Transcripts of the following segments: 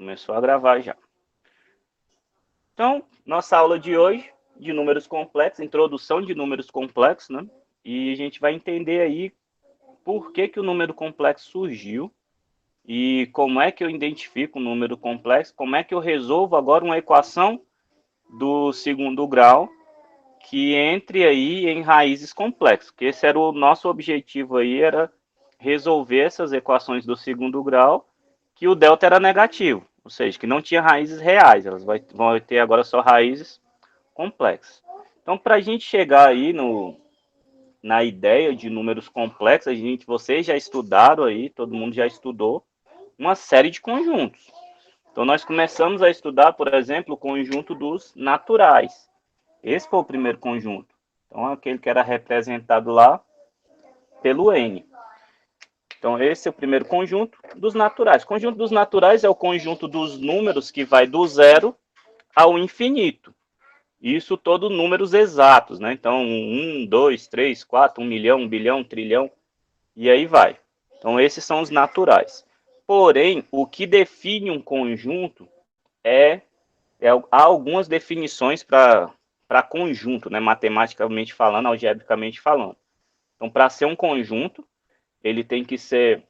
Começou a gravar já. Então, nossa aula de hoje, de números complexos, introdução de números complexos, né? E a gente vai entender aí por que o número complexo surgiu e como é que eu identifico um número complexo, como é que eu resolvo agora uma equação do segundo grau que entre aí em raízes complexas, que esse era o nosso objetivo aí, era resolver essas equações do segundo grau, que o delta era negativo, ou seja, que não tinha raízes reais, elas vão ter agora só raízes complexas. Então, para a gente chegar aí na ideia de números complexos, vocês já estudaram aí, todo mundo já estudou, uma série de conjuntos. Então, nós começamos a estudar, por exemplo, o conjunto dos naturais. Esse foi o primeiro conjunto. Então, aquele que era representado lá pelo N. Então, esse é o primeiro conjunto dos naturais. O conjunto dos naturais é o conjunto dos números que vai do zero ao infinito. Isso todos números exatos, né? Então, 1, 2, 3, 4, 1 milhão, 1 bilhão, 1 trilhão, e aí vai. Então, esses são os naturais. Porém, o que define um conjunto há algumas definições para conjunto, né? Matematicamente falando, algebricamente falando. Então, para ser um conjunto, ele tem que ser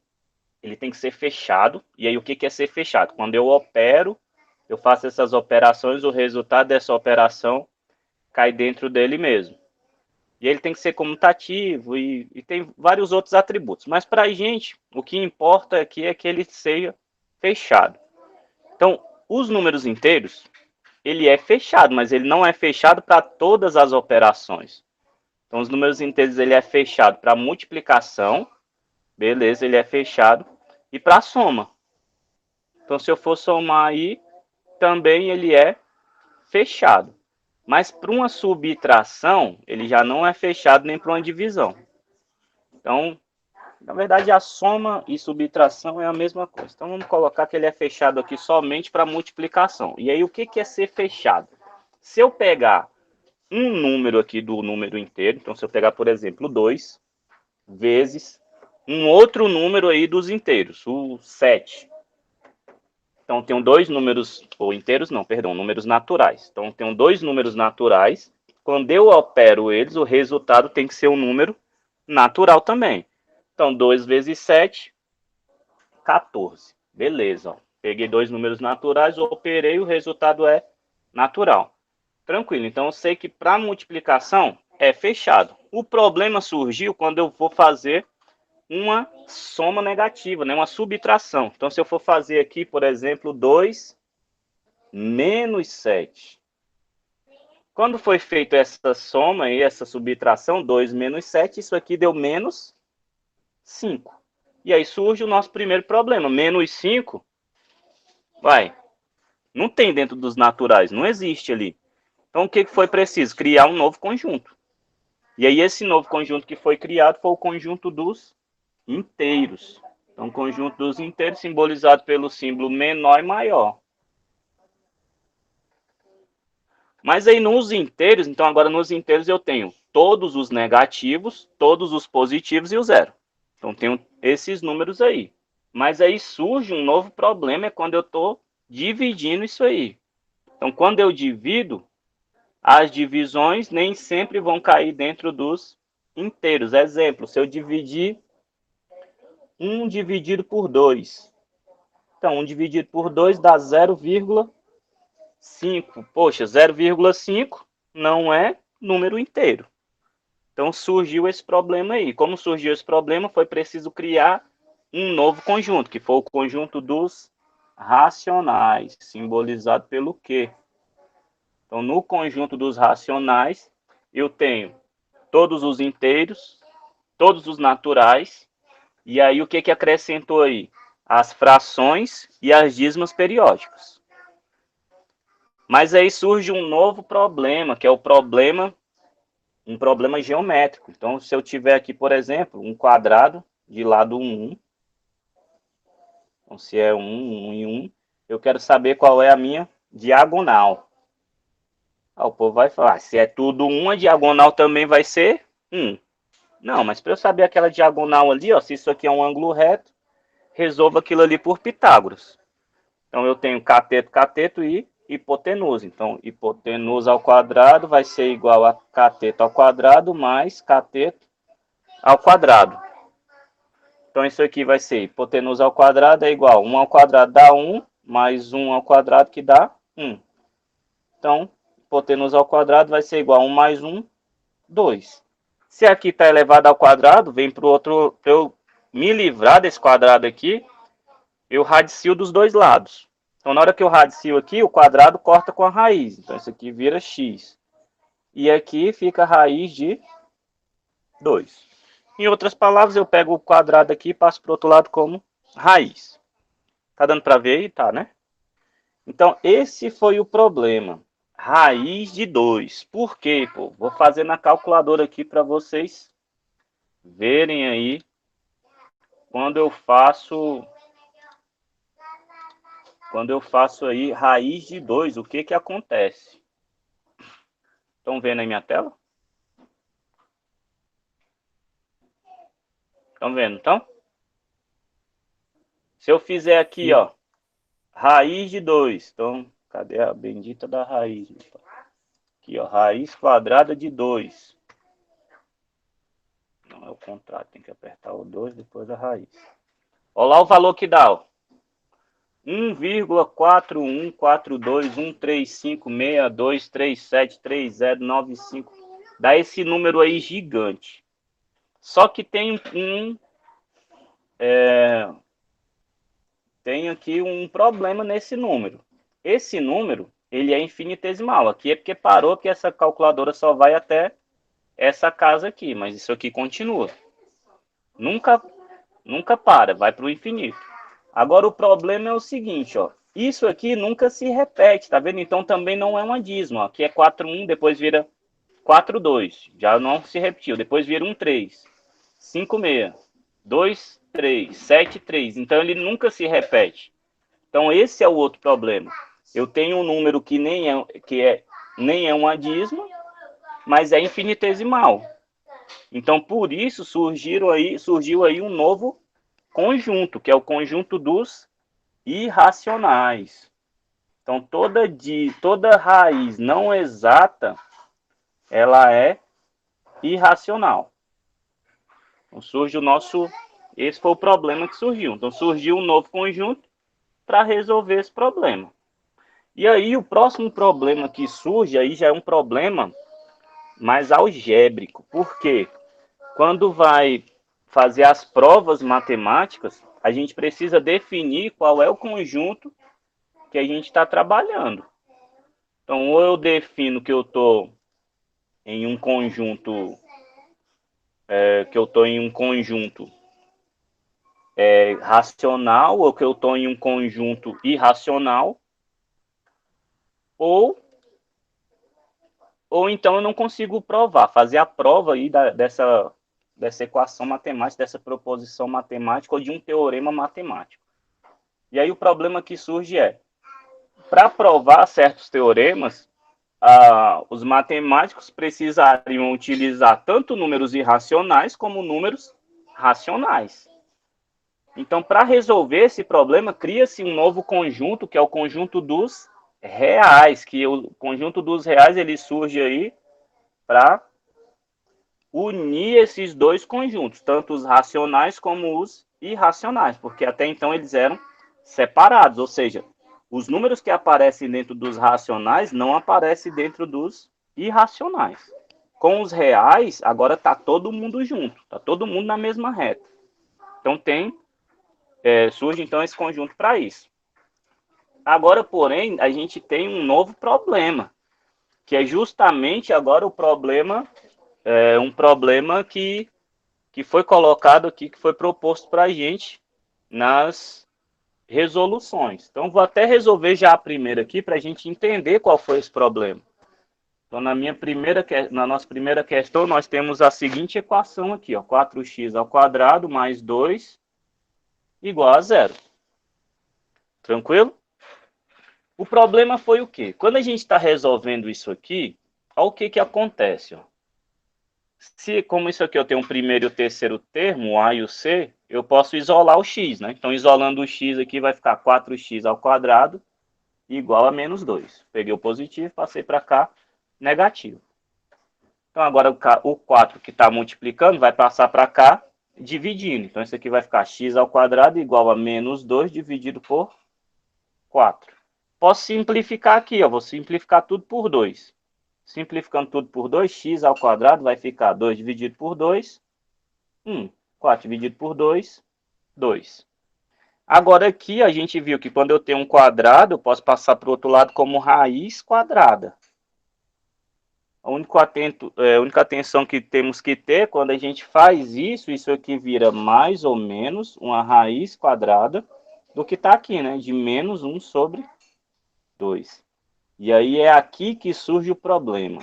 fechado. E aí, o que é ser fechado? Quando eu opero, eu faço essas operações, o resultado dessa operação cai dentro dele mesmo. E ele tem que ser comutativo e tem vários outros atributos. Mas para a gente, o que importa aqui é que ele seja fechado. Então, os números inteiros, ele é fechado, mas ele não é fechado para todas as operações. Então, os números inteiros, ele é fechado para multiplicação, beleza, ele é fechado, e para soma. Então, se eu for somar aí, também ele é fechado. Mas para uma subtração, ele já não é fechado nem para uma divisão. Então, na verdade, a soma e subtração é a mesma coisa. Então, vamos colocar que ele é fechado aqui somente para multiplicação. E aí, o que é ser fechado? Se eu pegar um número aqui do número inteiro, então se eu pegar, por exemplo, 2, vezes um outro número aí dos inteiros, o 7. Então, tenho dois números, ou inteiros não, perdão, números naturais. Então, tenho dois números naturais. Quando eu opero eles, o resultado tem que ser um número natural também. Então, 2 vezes 7, 14. Beleza, ó. Peguei dois números naturais, operei, o resultado é natural. Tranquilo, então eu sei que para multiplicação é fechado. O problema surgiu quando eu vou fazer uma soma negativa, né? Uma subtração. Então, se eu for fazer aqui, por exemplo, 2 menos 7. Quando foi feita essa soma e essa subtração, 2 menos 7, isso aqui deu menos 5. E aí surge o nosso primeiro problema. Menos 5, não tem dentro dos naturais, não existe ali. Então, o que foi preciso? Criar um novo conjunto. E aí, esse novo conjunto que foi criado foi o conjunto dos inteiros. Então, o conjunto dos inteiros simbolizado pelo símbolo menor e maior. Mas aí nos inteiros, então agora nos inteiros eu tenho todos os negativos, todos os positivos e o zero. Então tenho esses números aí. Mas aí surge um novo problema, é quando eu estou dividindo isso aí. Então quando eu divido, as divisões nem sempre vão cair dentro dos inteiros. Exemplo, se eu dividir 1 dividido por 2. Então 1 dividido por 2 dá 0,5. Poxa, 0,5 não é número inteiro. Então surgiu esse problema aí. Como surgiu esse problema, foi preciso criar um novo conjunto, que foi o conjunto dos racionais, simbolizado pelo Q. Então, no conjunto dos racionais, eu tenho todos os inteiros, todos os naturais, e aí o que acrescentou aí? As frações e as dízimas periódicas. Mas aí surge um novo problema, que é um problema geométrico. Então, se eu tiver aqui, por exemplo, um quadrado de lado 1, então se é 1, 1 e 1, eu quero saber qual é a minha diagonal. O povo vai falar, se é tudo 1, a diagonal também vai ser 1. Não, mas para eu saber aquela diagonal ali, ó, se isso aqui é um ângulo reto, resolva aquilo ali por Pitágoras. Então, eu tenho cateto, cateto e hipotenusa. Então, hipotenusa ao quadrado vai ser igual a cateto ao quadrado mais cateto ao quadrado. Então, isso aqui vai ser hipotenusa ao quadrado é igual a 1 ao quadrado dá 1, mais 1 ao quadrado que dá 1. Então, hipotenusa ao quadrado vai ser igual a 1 mais 1, 2. Se aqui está elevado ao quadrado, vem para o outro, para eu me livrar desse quadrado aqui, eu radicio dos dois lados. Então, na hora que eu radicio aqui, o quadrado corta com a raiz. Então, isso aqui vira x. E aqui fica a raiz de 2. Em outras palavras, eu pego o quadrado aqui e passo para o outro lado como raiz. Tá dando para ver aí? Tá, né? Então, esse foi o problema. Raiz de 2. Por quê, pô? Vou fazer na calculadora aqui para vocês verem aí quando eu faço aí raiz de 2, o que que acontece? Estão vendo aí minha tela? Estão vendo, então? Se eu fizer aqui, ó, raiz de 2. Então, cadê a bendita da raiz? Aqui, ó, raiz quadrada de 2. Não, é o contrário, tem que apertar o 2 depois a raiz. Olha lá o valor que dá, ó. 1,414213562373095. Dá esse número aí gigante. Só que tem tem aqui um problema nesse número. Esse número, ele é infinitesimal. Aqui é porque parou, que essa calculadora só vai até essa casa aqui, mas isso aqui continua. Nunca para, vai para o infinito. Agora o problema é o seguinte, ó. Isso aqui nunca se repete, tá vendo? Então também não é uma dízima. Ó. Aqui é 4,1, depois vira 4,2. Já não se repetiu. Depois vira 1,3. 5,6. 2,3. 7,3. Então ele nunca se repete. Então esse é o outro problema. Eu tenho um número que nem é uma dízima, mas é infinitesimal. Então por isso surgiu aí um novo conjunto, que é o conjunto dos irracionais. Então, toda raiz não exata, ela é irracional. Então, esse foi o problema que surgiu. Então, surgiu um novo conjunto para resolver esse problema. E aí, o próximo problema que surge, aí já é um problema mais algébrico. Por quê? Quando vai fazer as provas matemáticas, a gente precisa definir qual é o conjunto que a gente está trabalhando. Então, ou eu defino que eu estou em um conjunto racional, ou que eu estou em um conjunto irracional, ou então eu não consigo provar, fazer a prova aí dessa equação matemática, dessa proposição matemática ou de um teorema matemático. E aí o problema que surge é, para provar certos teoremas, os matemáticos precisariam utilizar tanto números irracionais como números racionais. Então, para resolver esse problema, cria-se um novo conjunto, que é o conjunto dos reais, que o conjunto dos reais ele surge aí para unir esses dois conjuntos, tanto os racionais como os irracionais, porque até então eles eram separados, ou seja, os números que aparecem dentro dos racionais não aparecem dentro dos irracionais. Com os reais, agora está todo mundo junto, está todo mundo na mesma reta. Então surge então esse conjunto para isso. Agora, porém, a gente tem um novo problema, que é justamente agora o problema, um problema que foi colocado aqui, que foi proposto para a gente nas resoluções. Então, vou até resolver já a primeira aqui para a gente entender qual foi esse problema. Então, na nossa primeira questão, nós temos a seguinte equação aqui, ó, 4x ao quadrado mais 2 igual a 0. Tranquilo? O problema foi o quê? Quando a gente está resolvendo isso aqui, olha o que acontece. Ó. como isso aqui eu tenho o primeiro e o terceiro termo, o A e o C, eu posso isolar o x, né? Então, isolando o x aqui, vai ficar 4x ao quadrado igual a menos 2. Peguei o positivo, passei para cá, negativo. Então, agora o 4 que está multiplicando vai passar para cá, dividindo. Então, isso aqui vai ficar x ao quadrado igual a menos 2 dividido por 4. Posso simplificar aqui, ó, vou simplificar tudo por 2. Simplificando tudo por 2, x ao quadrado vai ficar 2 dividido por 2, 1. 4 dividido por 2, 2. Agora aqui a gente viu que quando eu tenho um quadrado, eu posso passar para o outro lado como raiz quadrada. A única atenção que temos que ter quando a gente faz isso, isso aqui vira mais ou menos uma raiz quadrada do que está aqui, né? De menos 1 sobre 2. E aí é aqui que surge o problema.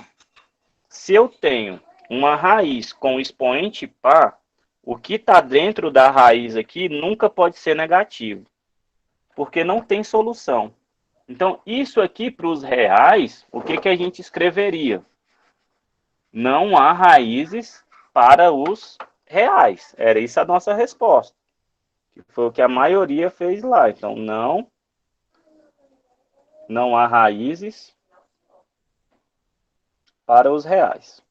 Se eu tenho uma raiz com expoente par, o que está dentro da raiz aqui nunca pode ser negativo, porque não tem solução. Então, isso aqui para os reais, o que a gente escreveria? Não há raízes para os reais. Era isso a nossa resposta. Que foi o que a maioria fez lá. Então, não há raízes para os reais.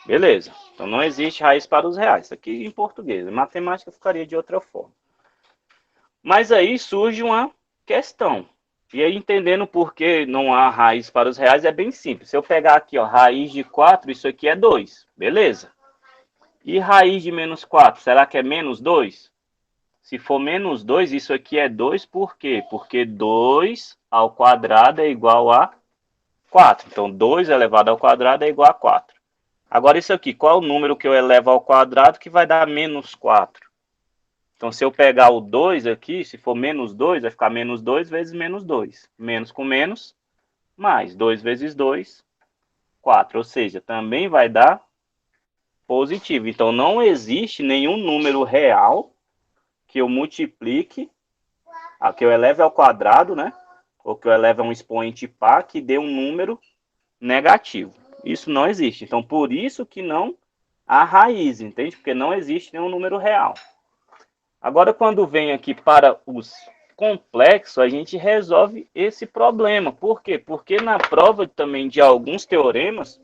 Beleza. Então, não existe raiz para os reais. Isso aqui em português. Em matemática ficaria de outra forma. Mas aí surge uma questão. E aí, entendendo por que não há raiz para os reais, é bem simples. Se eu pegar aqui, ó, raiz de 4, isso aqui é 2. Beleza. E raiz de menos 4, será que é menos 2? Se for menos 2, isso aqui é 2 por quê? Porque 2 ao quadrado é igual a 4. Então, 2 elevado ao quadrado é igual a 4. Agora, isso aqui, qual é o número que eu elevo ao quadrado que vai dar menos 4? Então, se eu pegar o 2 aqui, se for menos 2, vai ficar menos 2 vezes menos 2. Menos com menos, mais 2 vezes 2, 4. Ou seja, também vai dar positivo. Então, não existe nenhum número real que eu multiplique, que eu eleve ao quadrado, né? Ou que eu eleve a um expoente par que dê um número negativo. Isso não existe. Então, por isso que não há raiz, entende? Porque não existe nenhum número real. Agora, quando vem aqui para os complexos, a gente resolve esse problema. Por quê? Porque na prova também de alguns teoremas,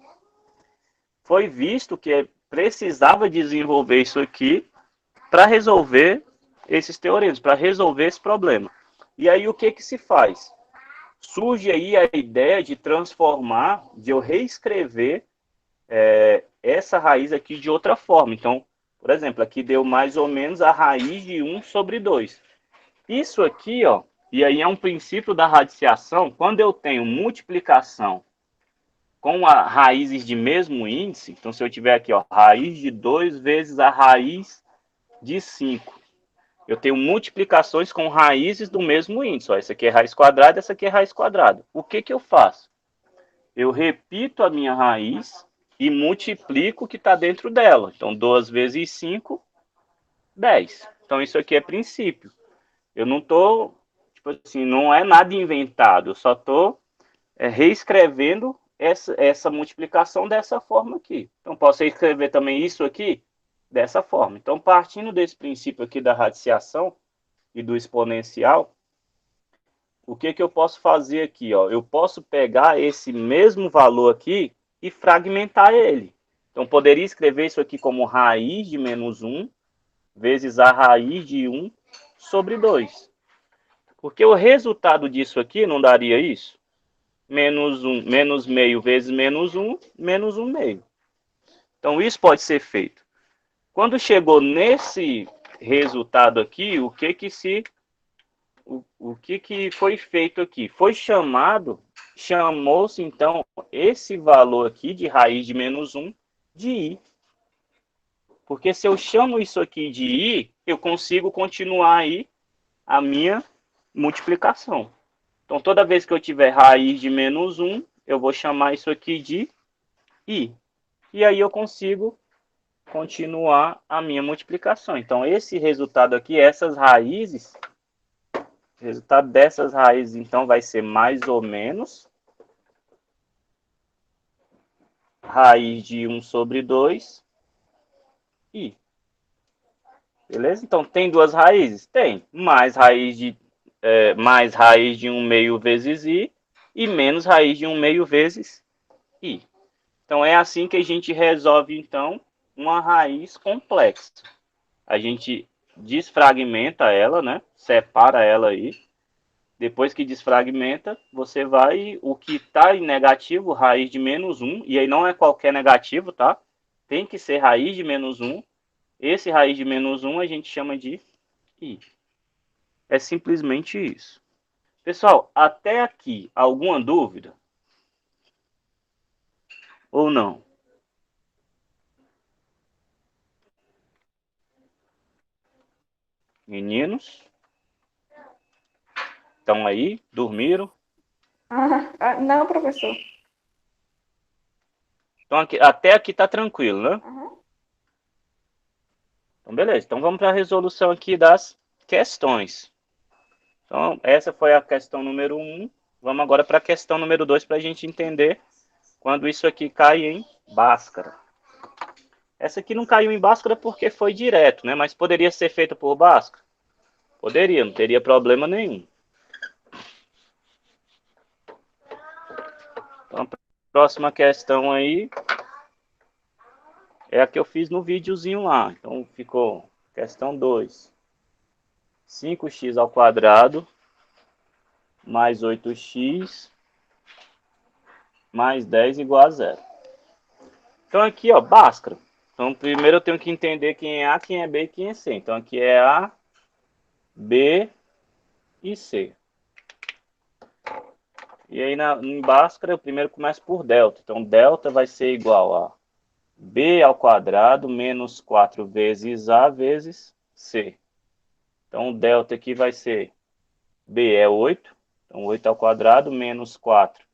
foi visto que precisava desenvolver isso aqui para resolver esses teoremas, para resolver esse problema. E aí o que se faz? Surge aí a ideia de transformar, de eu reescrever essa raiz aqui de outra forma. Então, por exemplo, aqui deu mais ou menos a raiz de 1 sobre 2. Isso aqui, ó, e aí é um princípio da radiciação, quando eu tenho multiplicação com raízes de mesmo índice, então se eu tiver aqui, ó, raiz de 2 vezes a raiz de 5, eu tenho multiplicações com raízes do mesmo índice. Ó, essa aqui é raiz quadrada, essa aqui é raiz quadrada. O que eu faço? Eu repito a minha raiz e multiplico o que está dentro dela. Então, 2 vezes 5, 10. Então, isso aqui é princípio. Eu não estou, tipo assim, não é nada inventado. Eu só estou reescrevendo essa multiplicação dessa forma aqui. Então, posso escrever também isso aqui dessa forma. Então, partindo desse princípio aqui da radiciação e do exponencial, o que eu posso fazer aqui? Ó? Eu posso pegar esse mesmo valor aqui e fragmentar ele. Então, poderia escrever isso aqui como raiz de menos 1 vezes a raiz de 1 sobre 2. Porque o resultado disso aqui não daria isso? Menos 1, menos meio vezes menos 1 meio. Então, isso pode ser feito. Quando chegou nesse resultado aqui, o que foi feito aqui? Chamou-se então esse valor aqui de raiz de menos 1 de i. Porque se eu chamo isso aqui de i, eu consigo continuar aí a minha multiplicação. Então, toda vez que eu tiver raiz de menos 1, eu vou chamar isso aqui de i. E aí eu consigo continuar a minha multiplicação. Então, esse resultado aqui, essas raízes, o resultado dessas raízes, então, vai ser mais ou menos raiz de 1 sobre 2 i. Beleza? Então, tem duas raízes? Tem. Mais raiz de 1 meio vezes i e menos raiz de 1 meio vezes i. Então, é assim que a gente resolve, então, uma raiz complexa. A gente desfragmenta ela, né? Separa ela aí. Depois que desfragmenta, você vai, o que está em negativo, raiz de -1, e aí não é qualquer negativo, tá? Tem que ser raiz de -1. Esse raiz de -1 a gente chama de i. É simplesmente isso. Pessoal, até aqui, alguma dúvida? Ou não? Meninos? Estão aí? Dormiram? Não, professor. Então, até aqui tá tranquilo, né? Uhum. Então, beleza. Então, vamos para a resolução aqui das questões. Então, essa foi a questão número 1. Vamos agora para a questão número 2 para a gente entender quando isso aqui cai em Bhaskara. Essa aqui não caiu em Bhaskara porque foi direto, né? Mas poderia ser feita por Bhaskara? Poderia, não teria problema nenhum. Então, a próxima questão aí é a que eu fiz no videozinho lá. Então, ficou questão 2. 5x ao quadrado mais 8x mais 10 igual a zero. Então, aqui, ó, Bhaskara. Então, primeiro eu tenho que entender quem é A, quem é B e quem é C. Então, aqui é A, B e C. E aí, em Bhaskara, eu primeiro começo por delta. Então, delta vai ser igual a B ao quadrado menos 4 vezes A vezes C. Então, o delta aqui vai ser B é 8. Então, 8 ao quadrado menos 4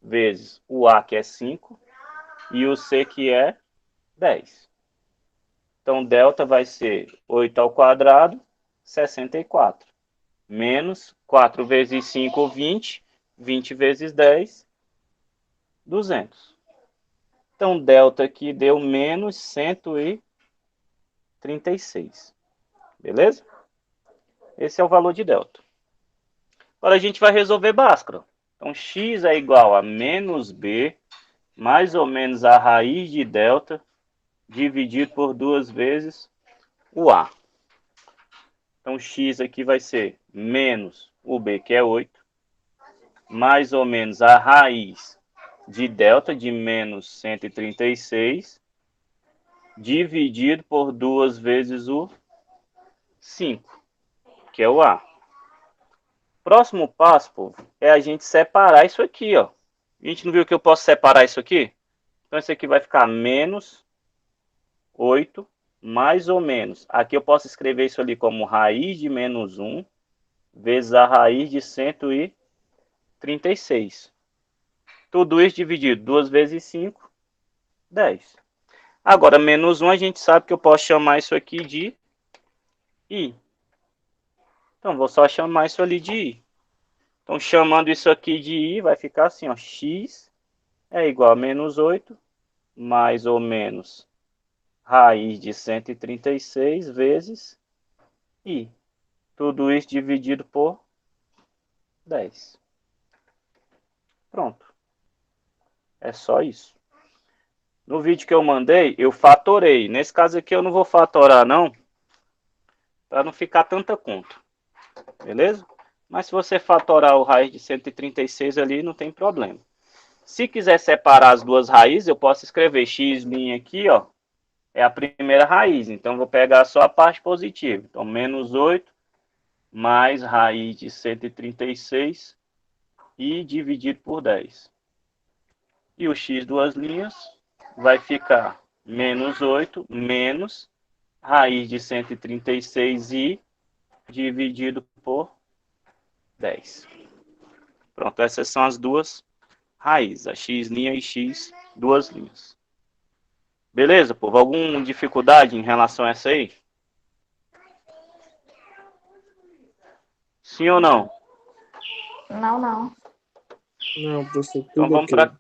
vezes o A, que é 5, e o C, que é 10. Então, delta vai ser 8 ao quadrado, 64. Menos 4 vezes 5, 20. 20 vezes 10, 200. Então, delta aqui deu menos 136. Beleza? Esse é o valor de delta. Agora a gente vai resolver Bhaskara. Então, x é igual a menos b, mais ou menos a raiz de delta, dividido por 2 vezes o a. Então, x aqui vai ser menos o b, que é 8, mais ou menos a raiz de delta, de menos 136, dividido por 2 vezes o 5, que é o a. Próximo passo, povo, é a gente separar isso aqui, ó. A gente não viu que eu posso separar isso aqui? Então, isso aqui vai ficar menos 8, mais ou menos. Aqui eu posso escrever isso ali como raiz de menos 1 vezes a raiz de 136. Tudo isso dividido 2 vezes 5, 10. Agora, menos 1 a gente sabe que eu posso chamar isso aqui de i. Então, vou só chamar isso ali de i. Então, chamando isso aqui de i, vai ficar assim, ó, x é igual a menos 8, mais ou menos raiz de 136 vezes i. Tudo isso dividido por 10. Pronto. É só isso. No vídeo que eu mandei, eu fatorei. Nesse caso aqui eu não vou fatorar não, para não ficar tanta conta. Beleza? Mas se você fatorar o raiz de 136 ali, não tem problema. Se quiser separar as duas raízes, eu posso escrever x' aqui, ó. É a primeira raiz. Então, vou pegar só a parte positiva. Então, menos 8 mais raiz de 136 e dividido por 10. E o x duas linhas vai ficar menos 8 menos raiz de 136 e dividido por 10. Pronto, essas são as duas raízes, a x' e x duas linhas. Beleza, povo? Alguma dificuldade em relação a essa aí? Sim ou não? Não, não. Não, professor, Então tudo vamos ok.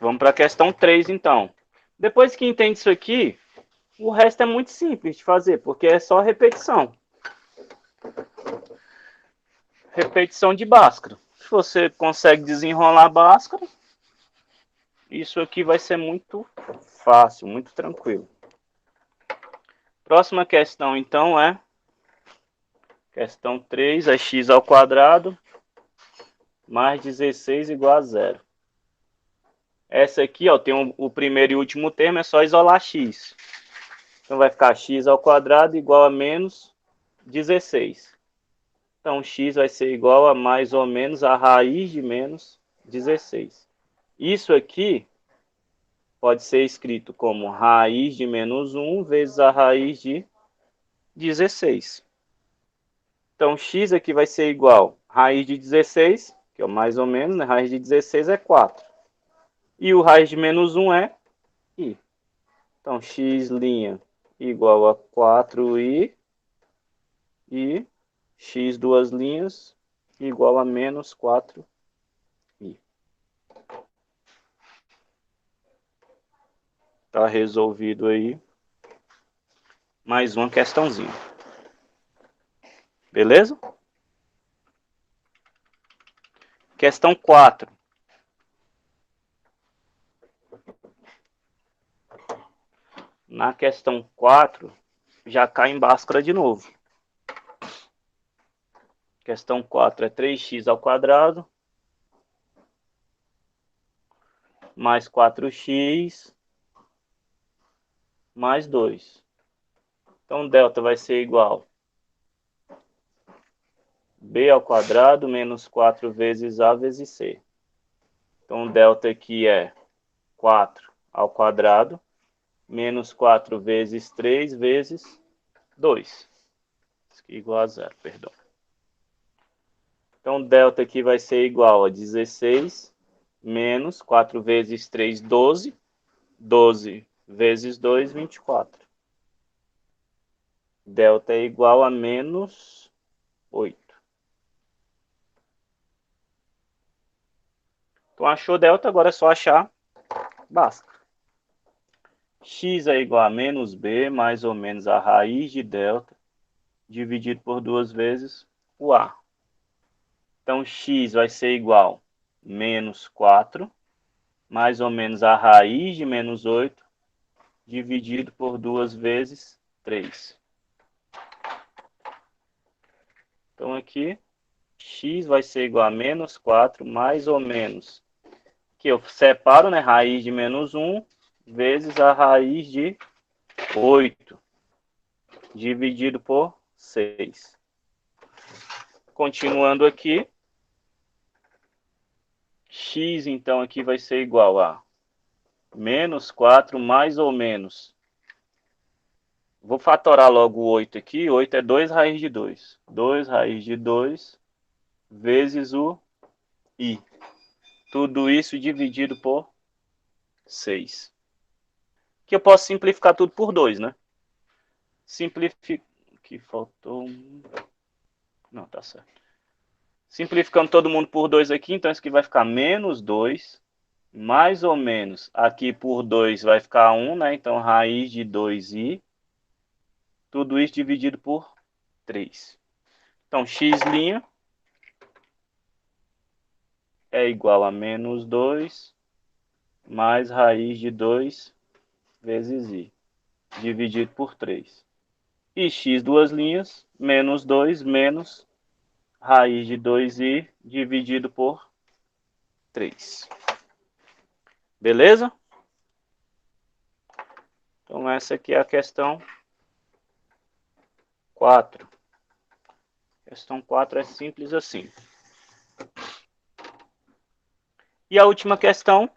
Vamos para a questão 3, então. Depois que entende isso aqui, o resto é muito simples de fazer, porque é só repetição. Repetição de Bhaskara. Se você consegue desenrolar Bhaskara, isso aqui vai ser muito fácil, muito tranquilo. Próxima questão, então, é questão 3, é x ao quadrado mais 16 igual a zero. Essa aqui, ó, tem o primeiro e último termo, é só isolar x. Então vai ficar x ao quadrado igual a menos 16. Então x vai ser igual a mais ou menos a raiz de menos 16. Isso aqui pode ser escrito como raiz de menos 1 vezes a raiz de 16. Então x aqui vai ser igual a raiz de 16, que é o mais ou menos, né? Raiz de 16 é 4. E o raiz de menos 1 é i. Então x' igual a 4i e x duas linhas igual a menos 4i. Tá resolvido aí. Mais uma questãozinha. Beleza? Questão 4. Na questão 4, já cai em Bhaskara de novo. Questão 4 é 3x ao quadrado mais 4x mais 2. Então, delta vai ser igual a b ao quadrado menos 4 vezes a vezes c. Então, delta aqui é 4 ao quadrado menos 4 vezes 3 vezes 2. Isso aqui é igual a zero, perdão. Então, delta aqui vai ser igual a 16 menos 4 vezes 3, 12. 12 vezes 2, 24. Delta é igual a menos 8. Então, achou delta, agora é só achar Bhaskara. X é igual a menos b, mais ou menos a raiz de delta, dividido por 2 vezes o a. Então, x vai ser igual a menos 4, mais ou menos a raiz de menos 8, dividido por 2 vezes 3. Então, aqui, x vai ser igual a menos 4, mais ou menos, que eu separo, né, raiz de menos 1, vezes a raiz de 8, dividido por 6. Continuando aqui, x, então, aqui vai ser igual a menos 4, mais ou menos. Vou fatorar logo o 8 aqui. 8 é 2 raiz de 2. 2 raiz de 2 vezes o i. Tudo isso dividido por 6. Que eu posso simplificar tudo por 2, né? Simplificar. Aqui faltou. Não, tá certo. Simplificando todo mundo por 2 aqui, então isso aqui vai ficar menos 2. Mais ou menos. Aqui por 2 vai ficar 1, né? Então raiz de 2i. Tudo isso dividido por 3. Então x' é igual a menos 2 mais raiz de 2 vezes i, dividido por 3. E x duas linhas, menos 2 menos raiz de 2i, dividido por 3. Beleza? Então essa aqui é a questão 4. Questão 4 é simples assim. E a última questão,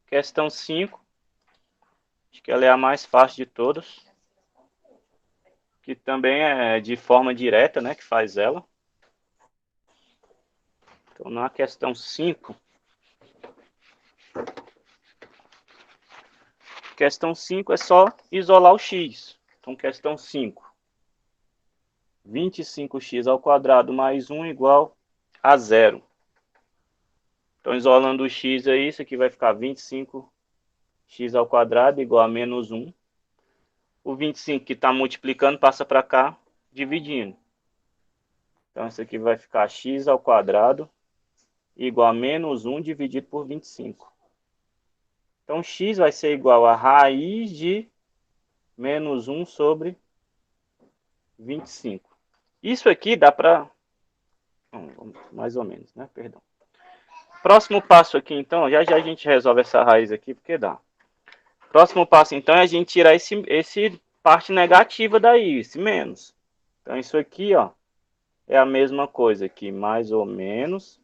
questão 5. Acho que ela é a mais fácil de todas. Que também é de forma direta, né, que faz ela. Então, na questão 5, questão 5 é só isolar o x. Então, questão 5. 25x ao quadrado mais 1 igual a 0. Então, isolando o x aí, isso aqui vai ficar 25x ao quadrado igual a menos 1. O 25 que está multiplicando passa para cá, dividindo. Então, isso aqui vai ficar x ao quadrado igual a menos 1 dividido por 25. Então, x vai ser igual a raiz de menos 1 sobre 25. Isso aqui dá para... mais ou menos, né? Perdão. Próximo passo aqui, então, já já a gente resolve essa raiz aqui, porque dá. Próximo passo, então, é a gente tirar esse parte negativa daí, esse menos. Então, isso aqui, ó, é a mesma coisa que mais ou menos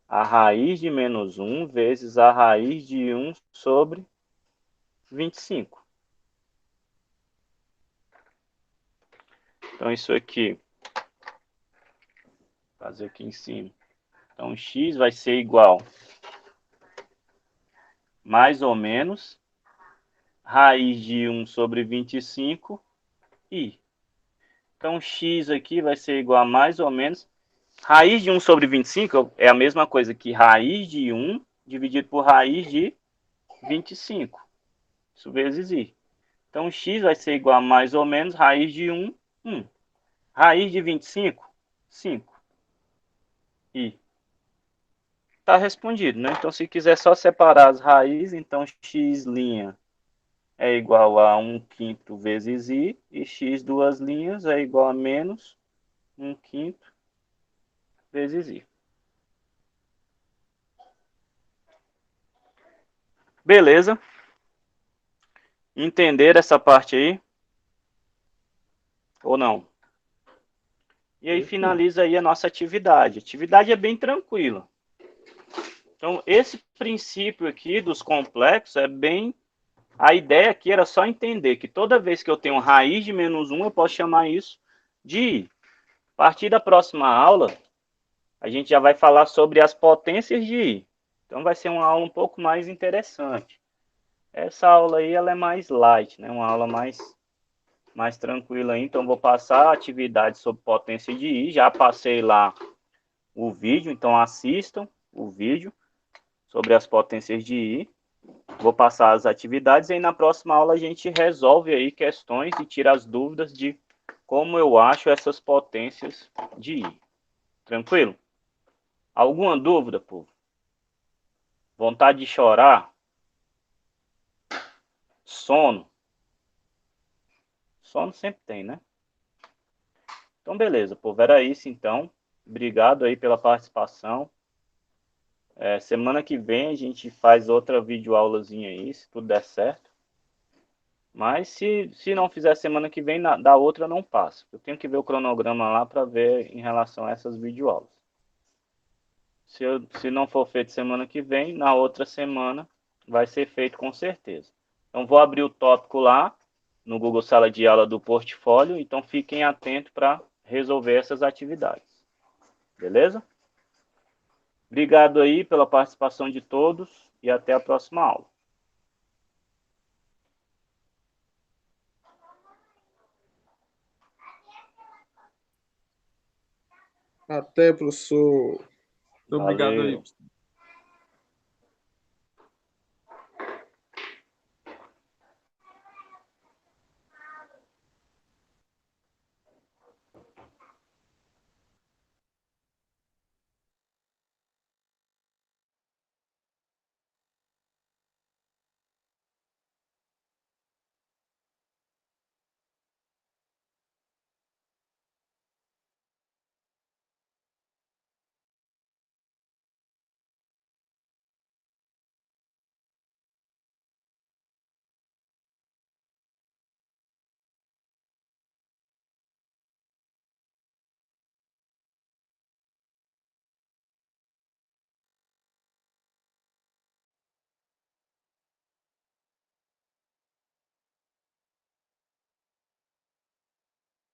a raiz de menos 1 vezes a raiz de 1 sobre 25. Então, isso aqui, vou fazer aqui em cima. Então, x vai ser igual mais ou menos raiz de 1 sobre 25 i. Então, x aqui vai ser igual a mais ou menos... Raiz de 1 sobre 25 é a mesma coisa que raiz de 1 dividido por raiz de 25. Isso vezes i. Então, x vai ser igual a mais ou menos raiz de 1, 1. Raiz de 25, 5. I. Está respondido, né? Então, se quiser só separar as raízes, então x' é igual a 1/5 vezes i, e x duas linhas é igual a menos 1/5 vezes i. Beleza? Entender essa parte aí? Ou não? E aí finaliza aí a nossa atividade. A atividade é bem tranquila. Então, esse princípio aqui dos complexos é bem... A ideia aqui era só entender que toda vez que eu tenho raiz de menos 1, eu posso chamar isso de i. A partir da próxima aula, a gente já vai falar sobre as potências de i. Então, vai ser uma aula um pouco mais interessante. Essa aula aí ela é mais light, né? Uma aula mais tranquila aí. Então, vou passar a atividade sobre potência de i. Já passei lá o vídeo, então assistam o vídeo sobre as potências de i. Vou passar as atividades e aí na próxima aula a gente resolve aí questões e tira as dúvidas de como eu acho essas potências de i. Tranquilo? Alguma dúvida, povo? Vontade de chorar? Sono? Sono sempre tem, né? Então, beleza, povo. Era isso, então. Obrigado aí pela participação. Semana que vem a gente faz outra videoaulazinha aí, se tudo der certo. Mas se não fizer semana que vem, da outra não passa. Eu tenho que ver o cronograma lá para ver em relação a essas videoaulas. Se não for feito semana que vem, na outra semana vai ser feito com certeza. Então, vou abrir o tópico lá no Google Sala de Aula do portfólio. Então, fiquem atentos para resolver essas atividades. Beleza? Obrigado aí pela participação de todos e até a próxima aula. Até, professor. Obrigado aí. Valeu.